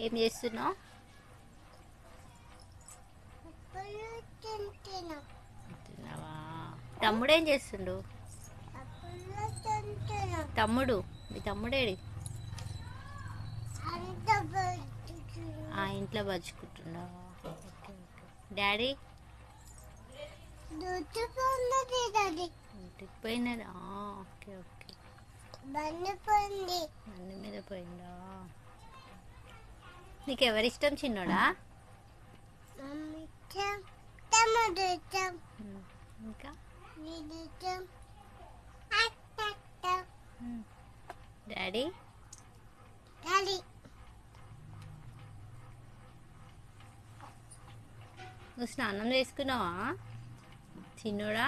ఏం చేస్తున్నావు? తిన్నావా? తమ్ముడు ఏం చేస్తుండు? తమ్ముడు, మీ తమ్ముడేడి? ఇంట్లో పరుచుకుంటున్నావా? Okay okay. డాడీ ఇంటికి పోయినారా? Okay okay. బండి మీద పోయిందా? నీకు ఎవరిష్టం చిన్నోడా? ఇంకా డాడీ నువ్వు స్నానం చేసుకున్నావా చిన్నోడా?